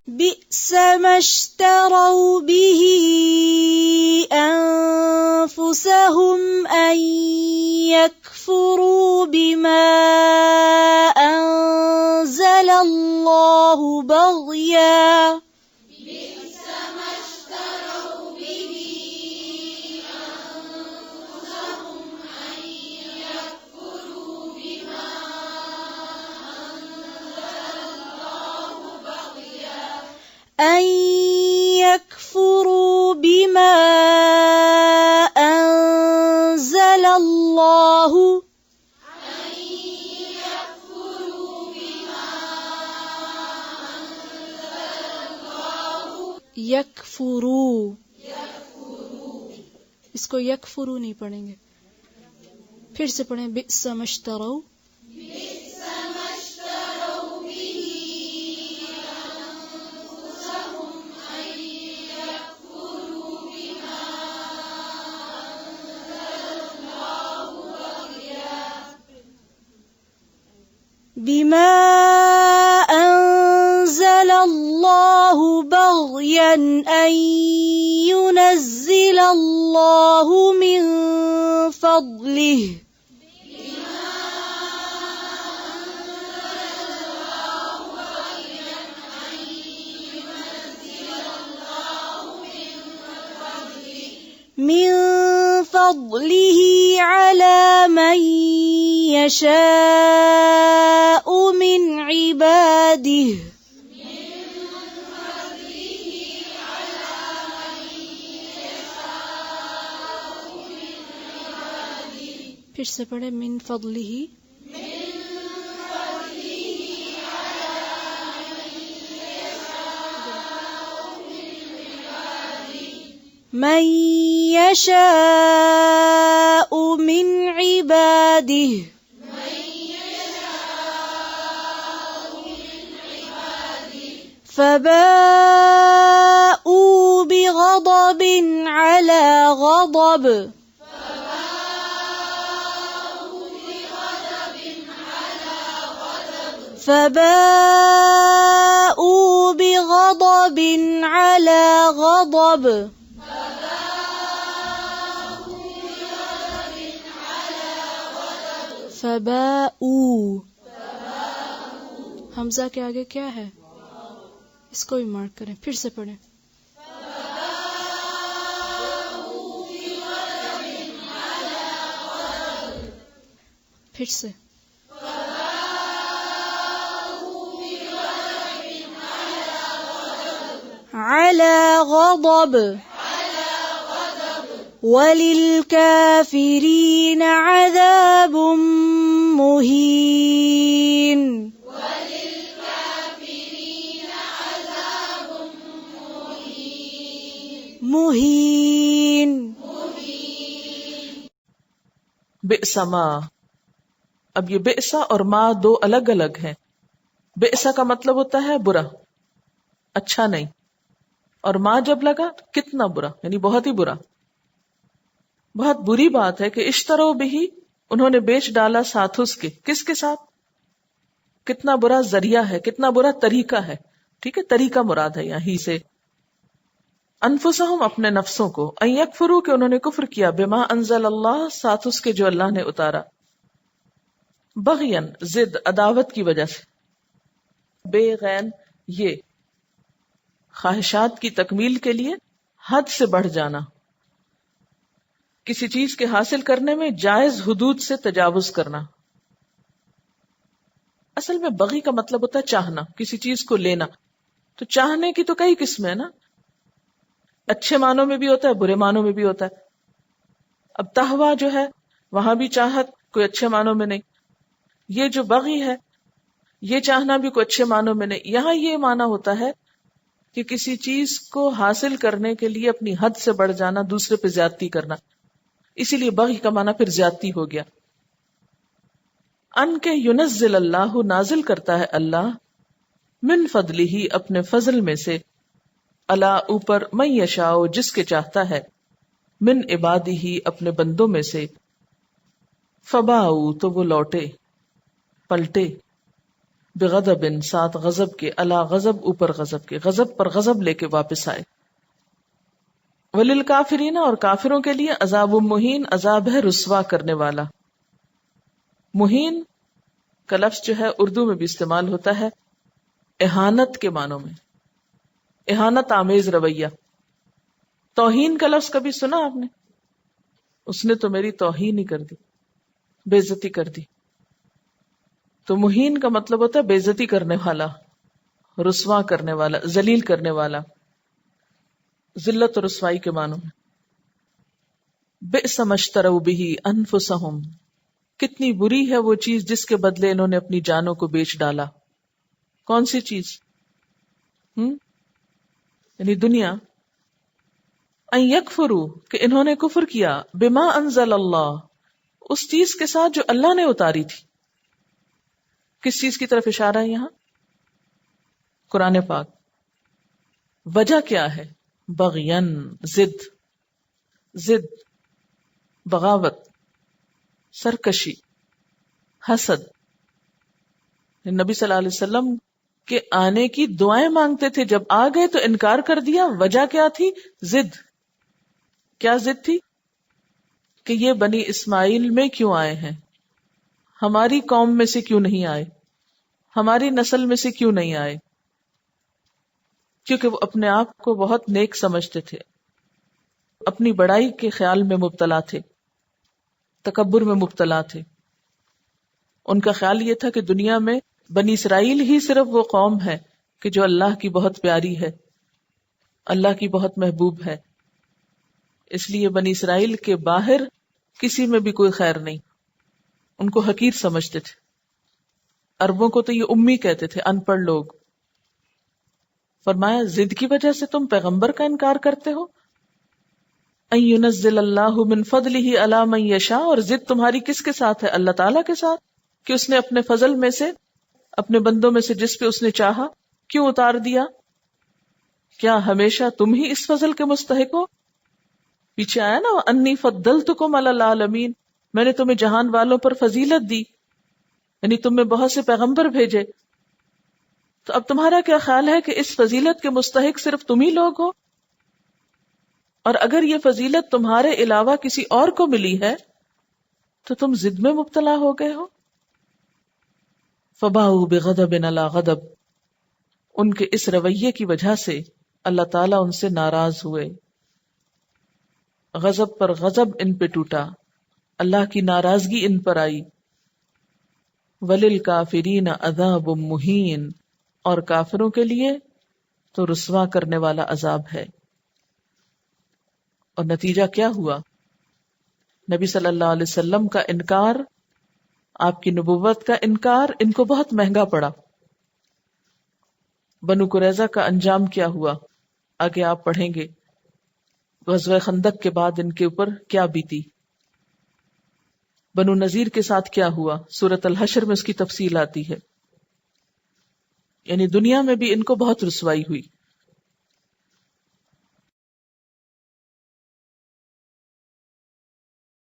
بئس ما اشتروا به أنفسهم أن يكفروا بما أنزل الله بغيا أن يكفروا بما أنزل الله یکفروا، اس کو یکفروا نہیں پڑھیں گے، پھر سے پڑھیں بئس ما اشتروا، بما أنزل الله بغيا أن ينزل الله من فضله على من يشاء من عباده پھر سے پڑھے من فضلہ من يشاء من عباده فباءوا بغضب على غضب فباءوا بغضب على غضب فباءوا، حمزہ کے آگے کیا ہے؟ اس کو بھی مارک کریں، پھر سے پڑھیں پھر سے على غضب وَلِلْكَافِرِينَ عَذَابٌ مُهِينٌ مہین۔ بئس ما، اب یہ بئسا اور ما دو الگ الگ ہیں۔ بئسا کا مطلب ہوتا ہے برا، اچھا نہیں، اور ما جب لگا کتنا برا، یعنی بہت ہی برا، بہت بری بات ہے کہ اشترو بھی، انہوں نے بیچ ڈالا ساتھ اس کے، کس کے ساتھ؟ کتنا برا ذریعہ ہے، کتنا برا طریقہ ہے، ٹھیک ہے، طریقہ مراد ہے یہاں سے، انفسہم اپنے نفسوں کو، ان یکفروا کہ انہوں نے کفر کیا، بما انزل اللہ ساتھ اس کے جو اللہ نے اتارا، بغین ضد عداوت کی وجہ سے، بے غین یہ خواہشات کی تکمیل کے لیے حد سے بڑھ جانا، کسی چیز کے حاصل کرنے میں جائز حدود سے تجاوز کرنا۔ اصل میں بغی کا مطلب ہوتا ہے چاہنا، کسی چیز کو لینا، تو چاہنے کی تو کئی قسمیں ہیں نا، اچھے معنوں میں بھی ہوتا ہے، برے معنوں میں بھی ہوتا ہے۔ اب تہوا جو ہے وہاں بھی چاہت کوئی اچھے معنوں میں نہیں، یہ جو بغی ہے یہ چاہنا بھی کوئی اچھے معنوں میں نہیں، یہاں یہ معنی ہوتا ہے کہ کسی چیز کو حاصل کرنے کے لیے اپنی حد سے بڑھ جانا، دوسرے پہ زیادتی کرنا، اسی لیے بغی کا معنی پھر زیادتی ہو گیا۔ ان کے ینزل اللہ نازل کرتا ہے اللہ، من فضلہ اپنے فضل میں سے، اللہ اوپر، من یشاء جس کے چاہتا ہے، من عبادہ اپنے بندوں میں سے، فباؤ تو وہ لوٹے پلٹے، بغضب، ساتھ غضب کے، الا غضب، اوپر غضب کے، غضب پر غضب لے کے واپس آئے. وللکافرین، اور کافروں کے لیے عذاب مہین، عذاب ہے رسوا کرنے والا. مہین کا لفظ جو ہے اردو میں بھی استعمال ہوتا ہے اہانت کے معنوں میں، اہانت آمیز رویہ. توہین کا لفظ کبھی سنا آپ نے؟ اس نے تو میری توہین ہی کر دی، بے عزتی کر دی. تو مہین کا مطلب ہوتا ہے بے عزتی کرنے والا، رسوا کرنے والا، ذلیل کرنے والا، ذلت اور رسوائی کے معنوں میں. بئس ما اشتروا بہ انفسہم، کتنی بری ہے وہ چیز جس کے بدلے انہوں نے اپنی جانوں کو بیچ ڈالا. کون سی چیز؟ یعنی دنیا. ان یکفروا، کہ انہوں نے کفر کیا، بما انزل اللہ، اس چیز کے ساتھ جو اللہ نے اتاری تھی. کس چیز کی طرف اشارہ ہے یہاں؟ قرآن پاک. وجہ کیا ہے؟ بغین، ضد، بغاوت، سرکشی، حسد. نبی صلی اللہ علیہ وسلم کے آنے کی دعائیں مانگتے تھے، جب آ گئے تو انکار کر دیا. وجہ کیا تھی؟ ضد. کیا ضد تھی؟ کہ یہ بنی اسماعیل میں کیوں آئے ہیں، ہماری قوم میں سے کیوں نہیں آئے، ہماری نسل میں سے کیوں نہیں آئے. کیونکہ وہ اپنے آپ کو بہت نیک سمجھتے تھے، اپنی بڑائی کے خیال میں مبتلا تھے، تکبر میں مبتلا تھے. ان کا خیال یہ تھا کہ دنیا میں بنی اسرائیل ہی صرف وہ قوم ہے کہ جو اللہ کی بہت پیاری ہے، اللہ کی بہت محبوب ہے. اس لیے بنی اسرائیل کے باہر کسی میں بھی کوئی خیر نہیں. ان کو حقیر سمجھتے تھے. عربوں کو تو یہ امی کہتے تھے، ان پڑھ لوگ. فرمایا ضد کی وجہ سے تم پیغمبر کا انکار کرتے ہو. ان ينزل اللہ من فضلہ علی من یشاء، اور ضد تمہاری کس کے ساتھ ہے؟ اللہ تعالیٰ کے ساتھ، کہ اس نے اپنے فضل میں سے، اپنے بندوں میں سے جس پہ اس نے چاہا کیوں اتار دیا. کیا ہمیشہ تم ہی اس فضل کے مستحق ہو؟ پیچھے آیا نا انی فضلتکم علی العالمین، میں نے تمہیں جہان والوں پر فضیلت دی، یعنی تم میں بہت سے پیغمبر بھیجے. تو اب تمہارا کیا خیال ہے کہ اس فضیلت کے مستحق صرف تم ہی لوگ ہو؟ اور اگر یہ فضیلت تمہارے علاوہ کسی اور کو ملی ہے تو تم ضد میں مبتلا ہو گئے ہو. فباؤوا بغضب علی غضب، ان کے اس رویے کی وجہ سے اللہ تعالیٰ ان سے ناراض ہوئے. غضب پر غضب ان پہ ٹوٹا، اللہ کی ناراضگی ان پر آئی. وللکافرین عذاب مہین، اور کافروں کے لیے تو رسوا کرنے والا عذاب ہے. اور نتیجہ کیا ہوا؟ نبی صلی اللہ علیہ وسلم کا انکار، آپ کی نبوت کا انکار ان کو بہت مہنگا پڑا. بنو قریظہ کا انجام کیا ہوا آگے آپ پڑھیں گے. غزوہ خندق کے بعد ان کے اوپر کیا بیتی. بنو نذیر کے ساتھ کیا ہوا، سورۃ الحشر میں اس کی تفصیل آتی ہے. یعنی دنیا میں بھی ان کو بہت رسوائی ہوئی.